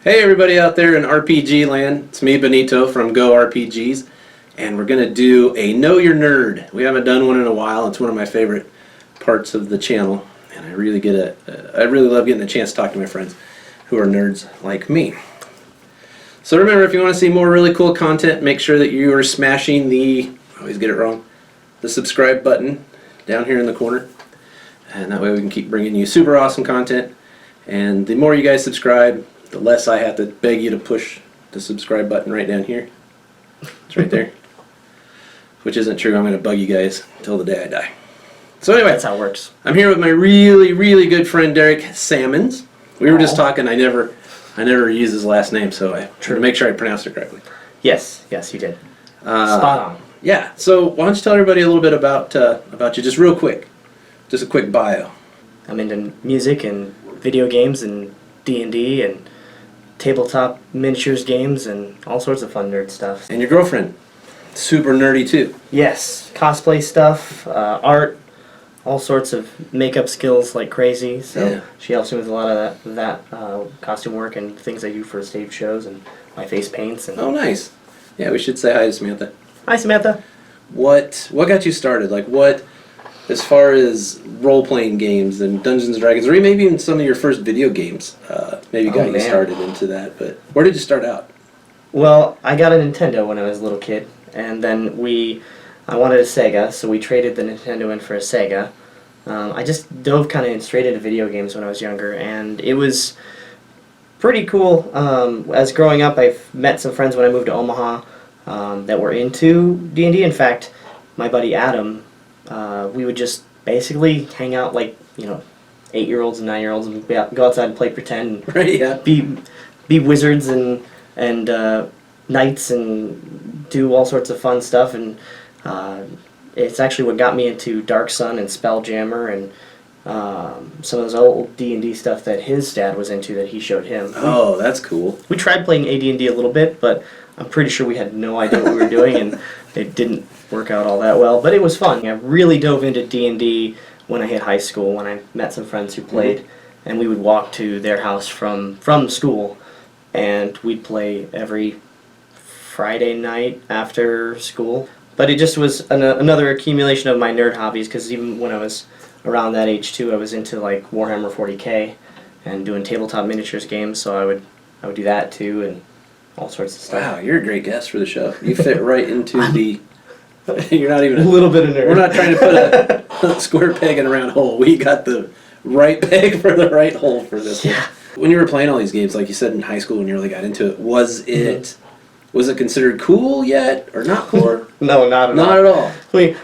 Hey everybody out there in RPG land, it's me Benito from Go RPGs, and we're going to do a Know Your Nerd. We haven't done one in a while. It's one of my favorite parts of the channel, and I really love getting a chance to talk to my friends who are nerds like me. So remember, if you want to see more really cool content, make sure that you are smashing I always get it wrong, the subscribe button down here in the corner, and that way we can keep bringing you super awesome content. And the more you guys subscribe, the less I have to beg you to push the subscribe button right down here. It's right there. Which isn't true. I'm going to bug you guys until the day I die. So anyway, that's how it works. I'm here with my really good friend Derrek Sammons. We were just talking. I never use his last name, so I tried to make sure I pronounced it correctly. Yes, you did. Spot on. Yeah. So why don't you tell everybody a little bit about you, just real quick, just a quick bio. I'm into music and video games and D&D and tabletop miniatures games and all sorts of fun nerd stuff. And your girlfriend, super nerdy too. Yes, cosplay stuff, art, all sorts of makeup skills like crazy. So she helps me with a lot of that costume work and things I do for stage shows and my face paints. And oh, nice. Yeah, we should say hi to Samantha. Hi, Samantha. What got you started? Like what, as far as role-playing games and Dungeons & Dragons, or maybe even some of your first video games, maybe got you started into that, but where did you start out? Well, I got a Nintendo when I was a little kid, and then I wanted a Sega, so we traded the Nintendo in for a Sega. I just dove kind of straight into video games when I was younger, and it was pretty cool. As growing up, I met some friends when I moved to Omaha that were into D&D. In fact, my buddy Adam, we would just basically hang out like, 8-year-olds and 9-year-olds and go outside and play pretend and right, yeah. be wizards and knights and do all sorts of fun stuff. And it's actually what got me into Dark Sun and Spelljammer and some of those old D&D stuff that his dad was into that he showed him. Oh, that's cool. We tried playing AD&D a little bit, but I'm pretty sure we had no idea what we were doing, and it didn't work out all that well. But it was fun. I really dove into D&D when I hit high school, when I met some friends who played, and we would walk to their house from school, and we'd play every Friday night after school. But it just was another accumulation of my nerd hobbies, because even when I was around that age too, I was into like Warhammer 40K and doing tabletop miniatures games, so I would do that too, and all sorts of stuff. Wow, you're a great guest for the show. You fit right into the... You're not even... a little bit of nerd. We're not trying to put a square peg in a round hole. We got the right peg for the right hole for this one. When you were playing all these games, like you said in high school when you really got into it, was it considered cool yet, or not cool? No, not at all. Not at all.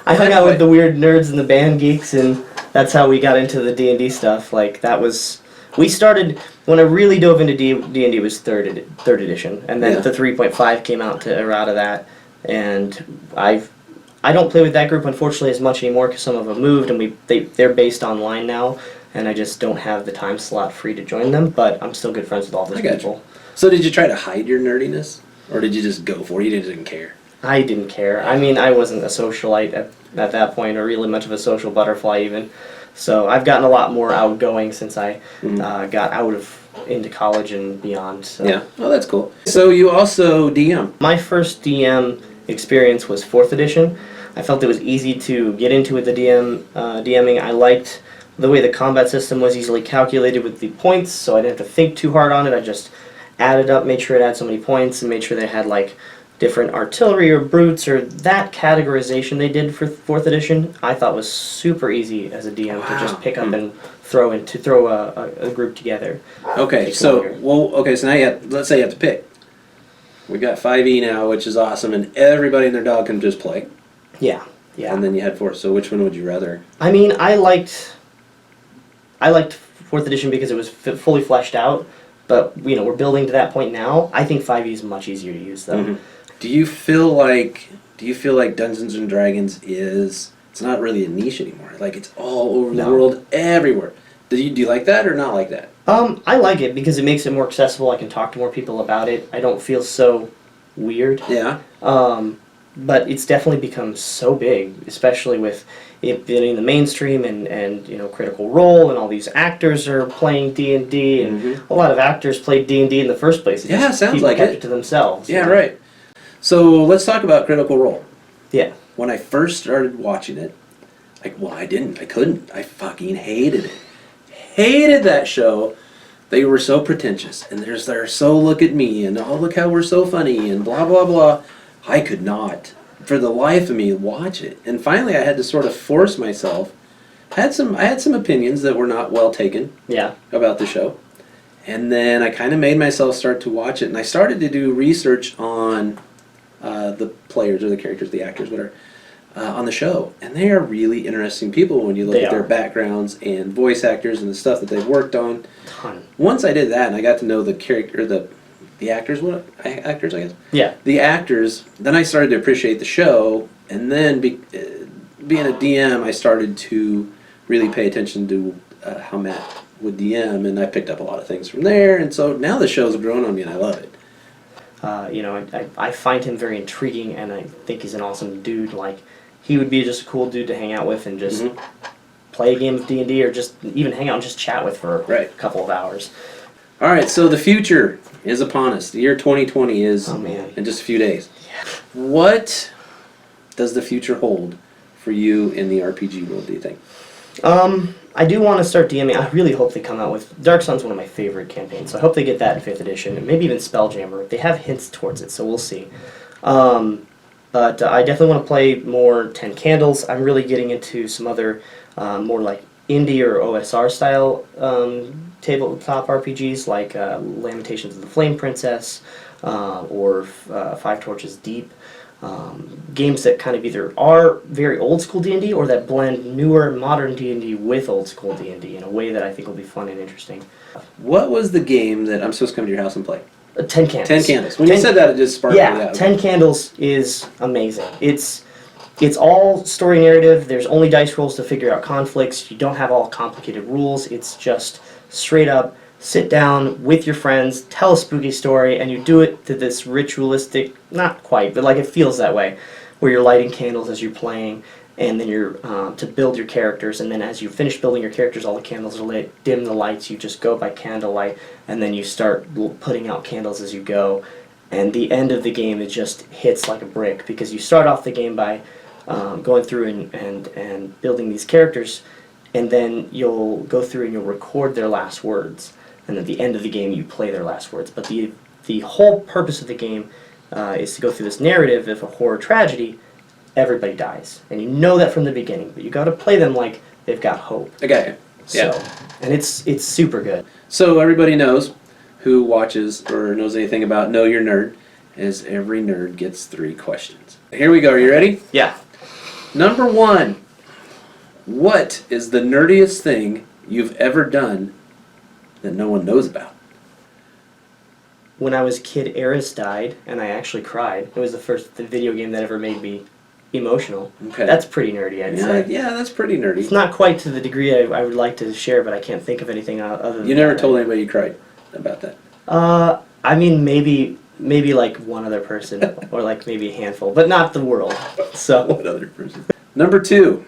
I hung out with the weird nerds and the band geeks, and that's how we got into the D&D stuff. Like, that was... We started, when I really dove into D&D, was third edition, and then the 3.5 came out to errata that, and I don't play with that group, unfortunately, as much anymore, because some of them moved, and they're based online now, and I just don't have the time slot free to join them, but I'm still good friends with all those people. So did you try to hide your nerdiness, or did you just go for it? You didn't care? I didn't care. I mean, I wasn't a socialite at that point, or really much of a social butterfly even. So I've gotten a lot more outgoing since I got into college and beyond. So. Yeah, oh, that's cool. So you also DM. My first DM experience was 4th edition. I felt it was easy to get into with the DMing. I liked the way the combat system was easily calculated with the points, so I didn't have to think too hard on it. I just added up, made sure it had so many points, and made sure they had like different artillery or brutes, or that categorization they did for 4th edition, I thought was super easy as a DM to just pick up and throw a group together. Okay, so now let's say you have to pick. We got 5e now, which is awesome, and everybody and their dog can just play. Yeah. And then you had 4th. So which one would you rather? I mean, I liked 4th edition because it was fully fleshed out, but we're building to that point now. I think 5e is much easier to use though. Mm-hmm. Do you feel like Dungeons & Dragons it's not really a niche anymore? Like it's all over the world, everywhere. Do you like that or not like that? I like it because it makes it more accessible. I can talk to more people about it. I don't feel so weird. Yeah. but it's definitely become so big, especially with it being in the mainstream and Critical Role and all these actors are playing D&D and a lot of actors played D&D in the first place. Yeah, sounds people like kept it. it to themselves. Yeah, right. So let's talk about Critical Role. Yeah. When I first started watching it, I couldn't. I fucking hated it. Hated that show. They were so pretentious, and they're so look at me, and oh look how we're so funny, and blah blah blah. I could not, for the life of me, watch it. And finally, I had to sort of force myself. I had some opinions that were not well taken. Yeah. About the show, and then I kind of made myself start to watch it, and I started to do research on the players or the characters, the actors, whatever. On the show, and they are really interesting people when you look at their backgrounds and voice actors and the stuff that they've worked on. Ton. Once I did that, and I got to know the character, the actors, actors, I guess. Yeah. The actors. Then I started to appreciate the show, and then being a DM, I started to really pay attention to how Matt would DM, and I picked up a lot of things from there. And so now the show's grown on me, and I love it. I find him very intriguing, and I think he's an awesome dude. Like, he would be just a cool dude to hang out with and just play a game of D&D or just even hang out and just chat with for a couple of hours. All right, so the future is upon us. The year 2020 is in just a few days. Yeah. What does the future hold for you in the RPG world, do you think? I do want to start DMing. I really hope they come out with... Dark Sun's one of my favorite campaigns, so I hope they get that in 5th edition, and maybe even Spelljammer. They have hints towards it, so we'll see. But I definitely want to play more 10 Candles. I'm really getting into some other more like indie or OSR style tabletop RPGs like Lamentations of the Flame Princess or Five Torches Deep. Games that kind of either are very old school D&D or that blend newer modern D&D with old school D&D in a way that I think will be fun and interesting. What was the game that I'm supposed to come to your house and play? 10 Candles. 10 Candles. When you said that, it just sparked me out. Yeah, 10 Candles is amazing. It's all story narrative. There's only dice rolls to figure out conflicts. You don't have all complicated rules. It's just straight up sit down with your friends, tell a spooky story, and you do it to this ritualistic, not quite, but like it feels that way, where you're lighting candles as you're playing, and then you're to build your characters, and then as you finish building your characters, all the candles are lit, dim the lights, you just go by candlelight, and then you start putting out candles as you go, and the end of the game, it just hits like a brick, because you start off the game by going through and building these characters, and then you'll go through and you'll record their last words, and at the end of the game, you play their last words, but the whole purpose of the game is to go through this narrative of a horror tragedy. Everybody dies, and you know that from the beginning, but you got to play them like they've got hope. I got you. Yeah. So, and it's super good. So everybody knows who watches or knows anything about Know Your Nerd is every nerd gets 3 questions. Here we go. Are you ready? Yeah. Number 1. What is the nerdiest thing you've ever done that no one knows about? When I was a kid, Eris died, and I actually cried. It was the video game that ever made me emotional. Okay. That's pretty nerdy, I'd say. Yeah, that's pretty nerdy. It's not quite to the degree I would like to share, but I can't think of anything other than You never told anybody you cried about that? I mean, maybe like one other person, or like maybe a handful, but not the world. So. One other person. Number 2.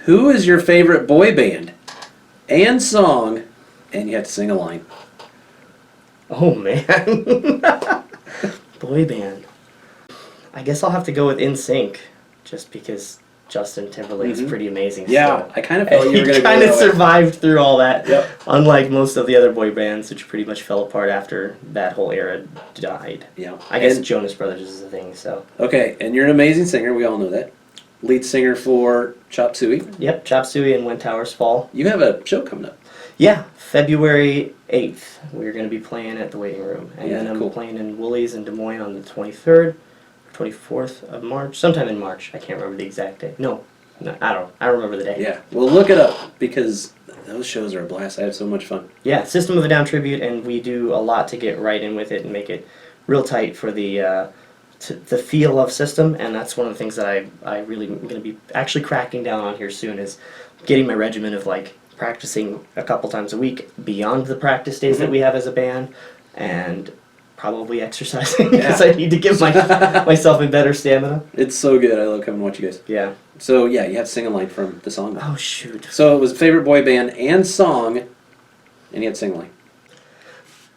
Who is your favorite boy band and song, and you have to sing a line? Oh, man. Boy band. I guess I'll have to go with NSYNC, just because Justin Timberlake's pretty amazing. Yeah, so. I kind of felt you were going to He go kind of that way. survived through all that, Yep. unlike most of the other boy bands, which pretty much fell apart after that whole era died. Yeah. I guess And- Jonas Brothers is the thing, so. Okay, and you're an amazing singer. We all know that. Lead singer for Chop Suey. Yep, Chop Suey and When Towers Fall. You have a show coming up. Yeah, February 8th. We're going to be playing at the Waiting Room. And Yeah, then I'm cool. playing in Woolies in Des Moines on the 23rd, 24th of March. Sometime in March. I can't remember the exact date. No, I don't remember the day. Yeah, well, look it up because those shows are a blast. I have so much fun. Yeah, System of a Down tribute, and we do a lot to get right in with it and make it real tight for the feel of System, and that's one of the things that I really am going to be actually cracking down on here soon is getting my regimen of like practicing a couple times a week beyond the practice days that we have as a band, and Probably exercising because I need to give myself a better stamina. It's so good. I love coming to watch you guys. Yeah. So yeah, you have to sing a line from the song. Oh shoot. So it was favorite boy band and song, and you had to sing a line.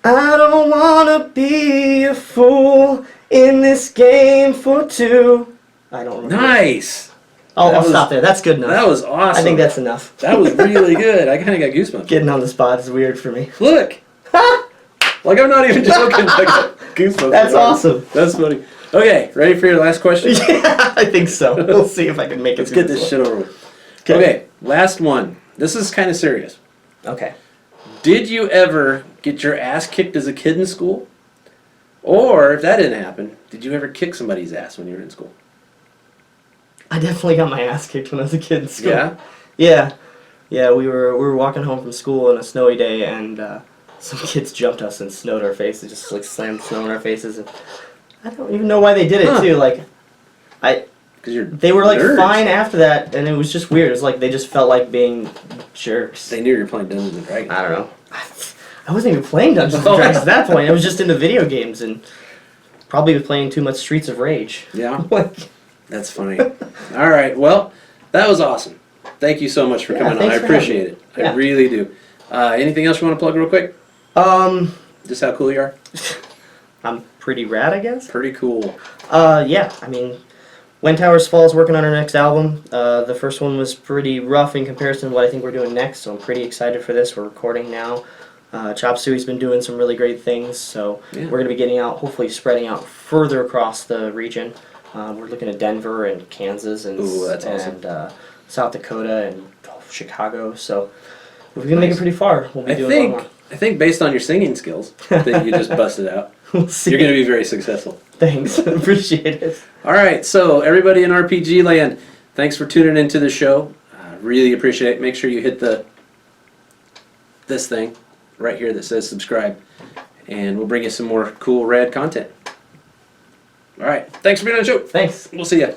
I don't wanna be a fool in this game for two. I don't remember. Nice. I'll stop there. That's good enough. That was awesome. I think that's enough. That was really good. I kind of got goosebumps. Getting on the spot is weird for me. Look. Like I'm not even joking. I got goosebumps. That's awesome. That's funny. Okay, ready for your last question? Yeah, I think so. We'll see if I can make it. Let's get this shit over with. Okay. Okay, last one. This is kind of serious. Okay. Did you ever get your ass kicked as a kid in school? Or, if that didn't happen, did you ever kick somebody's ass when you were in school? I definitely got my ass kicked when I was a kid in school. Yeah? Yeah. Yeah, we were walking home from school on a snowy day, and some kids jumped us and snowed our faces, just like slammed snow in our faces. And I don't even know why they did it too. Like, they were like nerds. fine after that, and it was just weird. It was like they just felt like being jerks. They knew you were playing Dungeons and Dragons. I don't know. I wasn't even playing Dungeons and Dragons at that point. I was just into video games and probably was playing too much Streets of Rage. Yeah? Like, That's funny. All right, well, that was awesome. Thank you so much for coming on. I appreciate it. I really do. Anything else you want to plug real quick? Just how cool you are? I'm pretty rad, I guess. Pretty cool. Yeah, I mean, When Towers Fall is working on our next album. The first one was pretty rough in comparison to what I think we're doing next, so I'm pretty excited for this. We're recording now. Chop Suey's been doing some really great things, so we're going to be getting out, hopefully spreading out further across the region. We're looking at Denver and Kansas and, that's awesome. and South Dakota and Chicago, so we're going to make it pretty far. We'll be doing a lot more. I think based on your singing skills that you just busted out, We'll see. you're going to be very successful. Thanks. Appreciate it. All right, so everybody in RPG land, thanks for tuning into the show. Really appreciate it. Make sure you hit this thing right here that says subscribe, and we'll bring you some more cool, rad content. All right, thanks for being on the show. Thanks. We'll see ya.